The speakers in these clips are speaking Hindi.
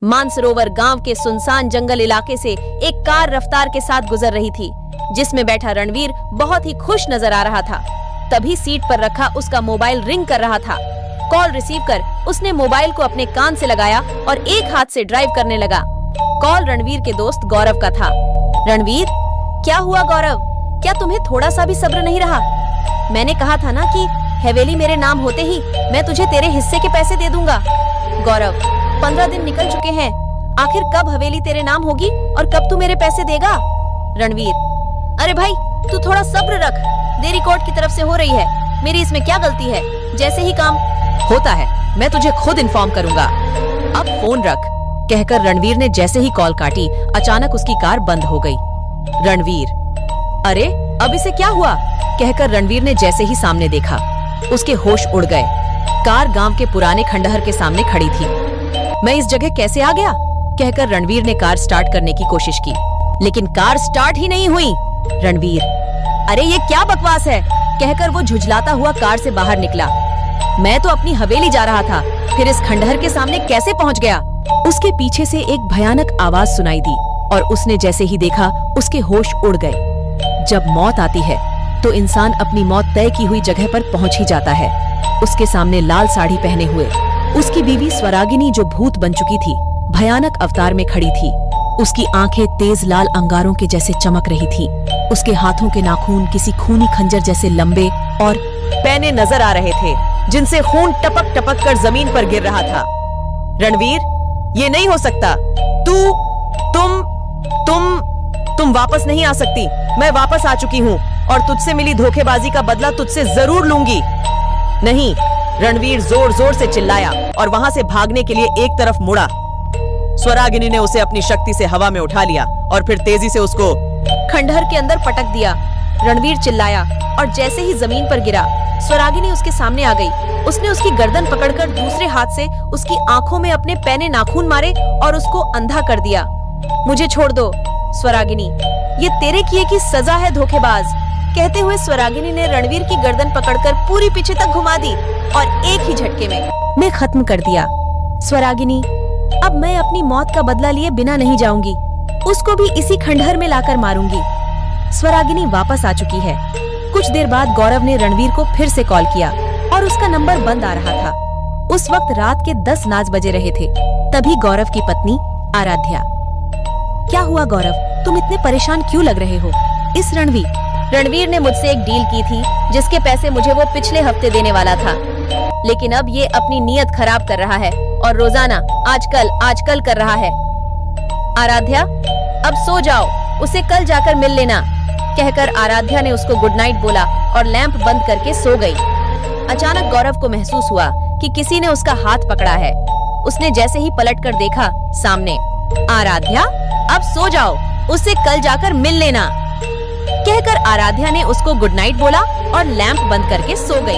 मानसरोवर गांव के सुनसान जंगल इलाके से एक कार रफ्तार के साथ गुजर रही थी, जिसमें बैठा रणवीर बहुत ही खुश नजर आ रहा था। तभी सीट पर रखा उसका मोबाइल रिंग कर रहा था। कॉल रिसीव कर उसने मोबाइल को अपने कान से लगाया और एक हाथ से ड्राइव करने लगा। कॉल रणवीर के दोस्त गौरव का था। रणवीर, क्या हुआ गौरव? क्या तुम्हें थोड़ा सा भी सब्र नहीं रहा? मैंने कहा था ना कि हवेली मेरे नाम होते ही मैं तुझे तेरे हिस्से के पैसे दे दूंगा। गौरव, 15 दिन निकल चुके हैं, आखिर कब हवेली तेरे नाम होगी और कब तू मेरे पैसे देगा? रणवीर, अरे भाई तू थोड़ा सब्र रख, देरी कोर्ट की तरफ से हो रही है, मेरी इसमें क्या गलती है? जैसे ही काम होता है मैं तुझे खुद इन्फॉर्म करूंगा, अब फोन रख, कहकर रणवीर ने जैसे ही कॉल काटी, अचानक उसकी कार बंद हो गई। रणवीर, अरे अब इसे क्या हुआ? कहकर रणवीर ने जैसे ही सामने देखा, उसके होश उड़ गए। कार गांव के पुराने खंडहर के सामने खड़ी थी। मैं इस जगह कैसे आ गया? कहकर रणवीर ने कार स्टार्ट करने की कोशिश की, लेकिन कार स्टार्ट ही नहीं हुई। रणवीर, अरे ये क्या बकवास है? कहकर वो झुझलाता हुआ कार से बाहर निकला। मैं तो अपनी हवेली जा रहा था, फिर इस खंडहर के सामने कैसे पहुंच गया? उसके पीछे से एक भयानक आवाज सुनाई दी और उसने जैसे ही देखा, उसके होश उड़ गए। जब मौत आती है तो इंसान अपनी मौत तय की हुई जगह पर पहुंच ही जाता है। उसके सामने लाल साड़ी पहने हुए उसकी बीवी स्वरागिनी, जो भूत बन चुकी थी, भयानक अवतार में खड़ी थी। उसकी आंखें तेज लाल अंगारों के जैसे चमक रही थी। उसके हाथों के नाखून किसी खूनी खंजर जैसे लंबे और पैने नजर आ रहे थे, जिनसे खून टपक टपक कर जमीन पर गिर रहा था। रणवीर, ये नहीं हो सकता, तुम वापस नहीं आ सकती। मैं वापस आ चुकी हूँ और तुझसे मिली धोखेबाजी का बदला तुझसे जरूर लूंगी। नहीं, रणवीर जोर जोर से चिल्लाया और वहां से भागने के लिए एक तरफ मुड़ा। स्वरागिनी ने उसे अपनी शक्ति से हवा में उठा लिया और फिर तेजी से उसको खंडहर के अंदर पटक दिया। रणवीर चिल्लाया और जैसे ही जमीन पर गिरा, स्वरागिनी उसके सामने आ गई। उसने उसकी गर्दन पकड़कर दूसरे हाथ से उसकी आंखों में अपने पैने नाखून मारे और उसको अंधा कर दिया। मुझे छोड़ दो स्वरागिनी, ये तेरे किए की सजा है धोखेबाज। कहते हुए स्वरागिनी ने रणवीर की गर्दन पकड़कर पूरी पीछे तक घुमा दी और एक ही झटके में मैं खत्म कर दिया। स्वरागिनी, अब मैं अपनी मौत का बदला लिए बिना नहीं जाऊंगी, उसको भी इसी खंडहर में लाकर मारूंगी। स्वरागिनी वापस आ चुकी है। कुछ देर बाद गौरव ने रणवीर को फिर से कॉल किया और उसका नंबर बंद आ रहा था। उस वक्त रात के 10 नाच बजे रहे थे। तभी गौरव की पत्नी आराध्या, क्या हुआ गौरव, तुम इतने परेशान क्यों लग रहे हो? इस रणवीर ने मुझसे एक डील की थी, जिसके पैसे मुझे वो पिछले हफ्ते देने वाला था, लेकिन अब ये अपनी नीयत खराब कर रहा है और रोजाना आजकल कर रहा है। आराध्या, अब सो जाओ, उसे कल जाकर मिल लेना। कहकर आराध्या ने उसको गुड नाइट बोला और लैंप बंद करके सो गई। अचानक गौरव को महसूस हुआ कि किसी ने उसका हाथ पकड़ा है। उसने जैसे ही पलटकर देखा, सामने आराध्या, अब सो जाओ, उससे कल जाकर मिल लेना। कहकर आराध्या ने उसको गुड नाइट बोला और लैंप बंद करके सो गई।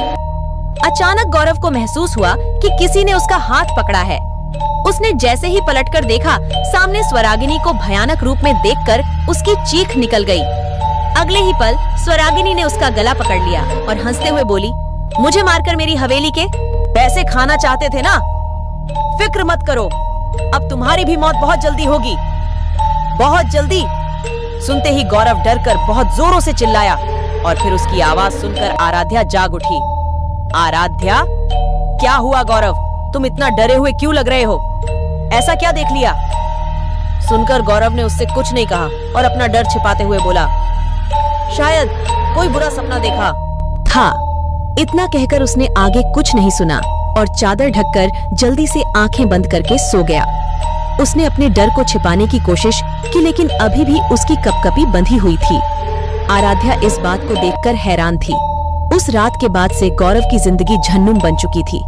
अचानक गौरव को महसूस हुआ कि किसी ने उसका हाथ पकड़ा है। उसने जैसे ही पलटकर देखा, सामने स्वरागिनी को भयानक रूप में देखकर उसकी चीख निकल गई। अगले ही पल स्वरागिनी ने उसका गला पकड़ लिया और हंसते हुए बोली, मुझे मारकर मेरी हवेली के पैसे खाना चाहते थे ना? फिक्र मत करो, अब तुम्हारी भी मौत बहुत जल्दी होगी, बहुत जल्दी। सुनते ही गौरव डरकर बहुत जोरों से चिल्लाया और फिर उसकी आवाज सुनकर आराध्या जाग उठी। आराध्या, क्या हुआ गौरव, तुम इतना डरे हुए क्यों लग रहे हो? ऐसा क्या देख लिया? सुनकर गौरव ने उससे कुछ नहीं कहा और अपना डर छिपाते हुए बोला, शायद कोई बुरा सपना देखा था। इतना कहकर उसने आगे कुछ नहीं सुना और चादर ढककर जल्दी से आंखें बंद करके सो गया। उसने अपने डर को छिपाने की कोशिश की, लेकिन अभी भी उसकी कपकपी बंधी हुई थी। आराध्या इस बात को देखकर हैरान थी। उस रात के बाद से गौरव की जिंदगी झन्नुम बन चुकी थी।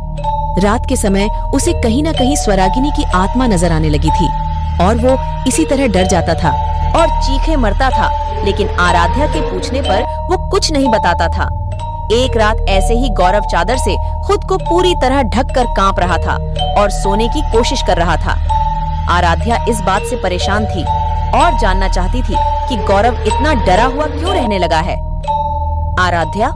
रात के समय उसे कहीं न कहीं स्वरागिनी की आत्मा नजर आने लगी थी और वो इसी तरह डर जाता था और चीखे मरता था, लेकिन आराध्या के पूछने पर वो कुछ नहीं बताता था। एक रात ऐसे ही गौरव चादर से खुद को पूरी तरह ढककर कांप रहा था और सोने की कोशिश कर रहा था। आराध्या इस बात से परेशान थी और जानना चाहती थी कि गौरव इतना डरा हुआ क्यों रहने लगा है। आराध्या,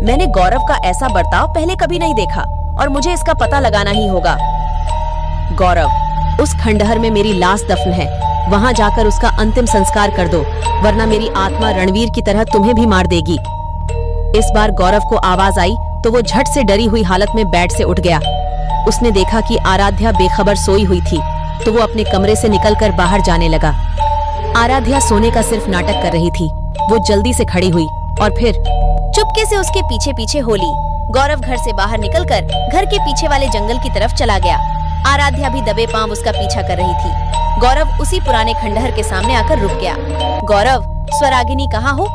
मैंने गौरव का ऐसा बर्ताव पहले कभी नहीं देखा और मुझे इसका पता लगाना ही होगा। गौरव, उस खंडहर में मेरी लाश दफन है, वहाँ जाकर उसका अंतिम संस्कार कर दो, वरना मेरी आत्मा रणवीर की तरह तुम्हें भी मार देगी। इस बार गौरव को आवाज आई तो वो झट से डरी हुई हालत में बेड से उठ गया। उसने देखा कि आराध्या बेखबर सोई हुई थी, तो वो अपने कमरे से निकलकर बाहर जाने लगा। आराध्या सोने का सिर्फ नाटक कर रही थी। वो जल्दी से खड़ी हुई और फिर चुपके से उसके पीछे पीछे हो ली। गौरव घर से बाहर निकलकर घर के पीछे वाले जंगल की तरफ चला गया। आराध्या भी दबे पांव उसका पीछा कर रही थी। गौरव उसी पुराने खंडहर के सामने आकर रुक गया। गौरव, स्वरागिनी कहाँ हो?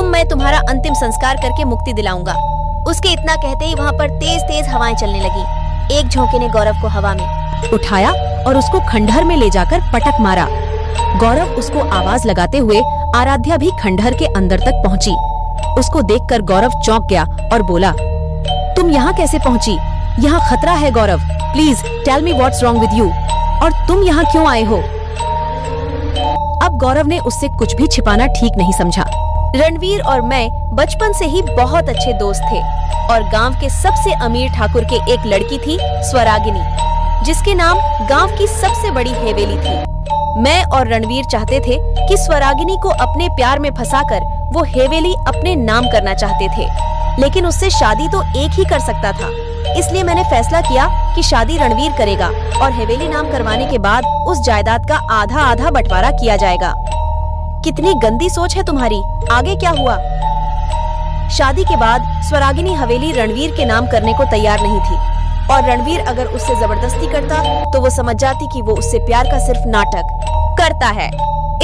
मैं तुम्हारा अंतिम संस्कार करके मुक्ति दिलाऊंगा। उसके इतना कहते ही वहाँ पर तेज तेज हवाएं चलने लगी। एक झोंके ने गौरव को हवा में उठाया और उसको खंडहर में ले जाकर पटक मारा। गौरव उसको आवाज लगाते हुए आराध्या भी खंडहर के अंदर तक पहुंची। उसको देखकर गौरव चौंक गया और बोला, तुम यहाँ कैसे पहुंची? यहाँ खतरा है Gaurav, please tell me what's wrong with you, और तुम यहाँ क्यों आए हो? अब गौरव ने उससे कुछ भी छिपाना ठीक नहीं समझा। रणवीर और मैं बचपन से ही बहुत अच्छे दोस्त थे और गांव के सबसे अमीर ठाकुर के एक लड़की थी स्वरागिनी, जिसके नाम गांव की सबसे बड़ी हवेली थी। मैं और रणवीर चाहते थे कि स्वरागिनी को अपने प्यार में फंसाकर वो हवेली अपने नाम करना चाहते थे, लेकिन उससे शादी तो एक ही कर सकता था। इसलिए मैंने फैसला किया कि शादी रणवीर करेगा और हवेली नाम करवाने के बाद उस जायदाद का आधा आधा बंटवारा किया जाएगा। कितनी गंदी सोच है तुम्हारी। आगे क्या हुआ? शादी के बाद स्वरागिनी हवेली रणवीर के नाम करने को तैयार नहीं थी और रणवीर अगर उससे जबरदस्ती करता तो वो समझ जाती कि वो उससे प्यार का सिर्फ नाटक करता है।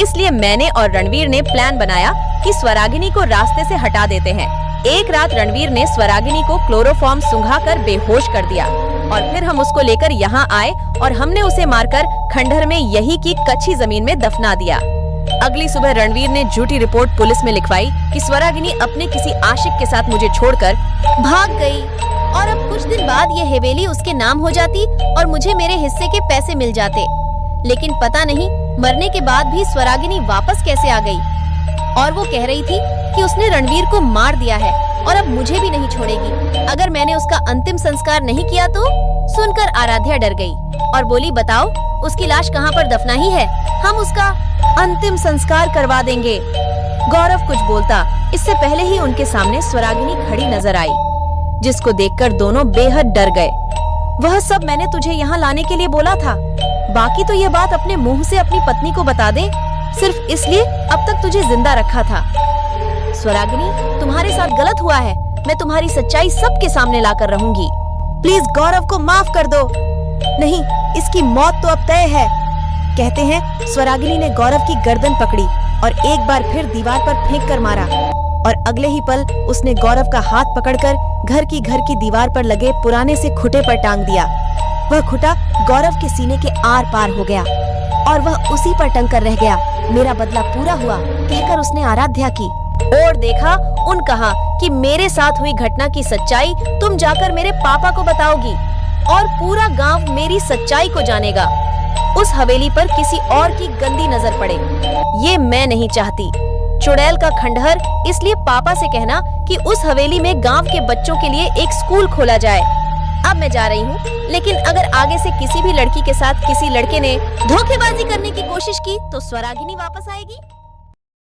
इसलिए मैंने और रणवीर ने प्लान बनाया कि स्वरागिनी को रास्ते से हटा देते हैं। एक रात रणवीर ने स्वरागिनी को क्लोरोफॉर्म सुंघाकर बेहोश कर दिया और फिर हम उसको लेकर यहाँ आए और हमने उसे मारकर खंडहर में यही की कच्ची जमीन में दफना दिया। अगली सुबह रणवीर ने झूठी रिपोर्ट पुलिस में लिखवाई कि स्वरागिनी अपने किसी आशिक के साथ मुझे छोड़कर भाग गई और अब कुछ दिन बाद ये हवेली उसके नाम हो जाती और मुझे मेरे हिस्से के पैसे मिल जाते। लेकिन पता नहीं मरने के बाद भी स्वरागिनी वापस कैसे आ गई और वो कह रही थी कि उसने रणवीर को मार दिया है और अब मुझे भी नहीं छोड़ेगी अगर मैंने उसका अंतिम संस्कार नहीं किया तो। सुनकर आराध्या डर गई और बोली, बताओ उसकी लाश कहाँ पर दफना ही है, हम उसका अंतिम संस्कार करवा देंगे। गौरव कुछ बोलता इससे पहले ही उनके सामने स्वरागिनी खड़ी नजर आई, जिसको देखकर दोनों बेहद डर गए। वह सब मैंने तुझे यहाँ लाने के लिए बोला था, बाकी तो ये बात अपने मुंह से अपनी पत्नी को बता दे, सिर्फ इसलिए अब तक तुझे जिंदा रखा था। स्वरागिनी, तुम्हारे साथ गलत हुआ है, मैं तुम्हारी सच्चाई सबके सामने लाकर रहूंगी। प्लीज गौरव को माफ कर दो। नहीं, इसकी मौत तो अब तय है। कहते हैं स्वरागिनी ने गौरव की गर्दन पकड़ी और एक बार फिर दीवार पर फेंक कर मारा और अगले ही पल उसने गौरव का हाथ पकड़कर घर की दीवार पर लगे पुराने से खुटे पर टांग दिया। वह खुटा गौरव के सीने के आर पार हो गया और वह उसी पर टंग कर रह गया। मेरा बदला पूरा हुआ, कहकर उसने आराध्या की और देखा उन कहा कि मेरे साथ हुई घटना की सच्चाई तुम जाकर मेरे पापा को बताओगी और पूरा गांव मेरी सच्चाई को जानेगा। उस हवेली पर किसी और की गंदी नजर पड़े, ये मैं नहीं चाहती। चुड़ैल का खंडहर, इसलिए पापा से कहना कि उस हवेली में गांव के बच्चों के लिए एक स्कूल खोला जाए। अब मैं जा रही हूँ, लेकिन अगर आगे से किसी भी लड़की के साथ किसी लड़के ने धोखेबाजी करने की कोशिश की तो स्वरागिनी वापस आएगी।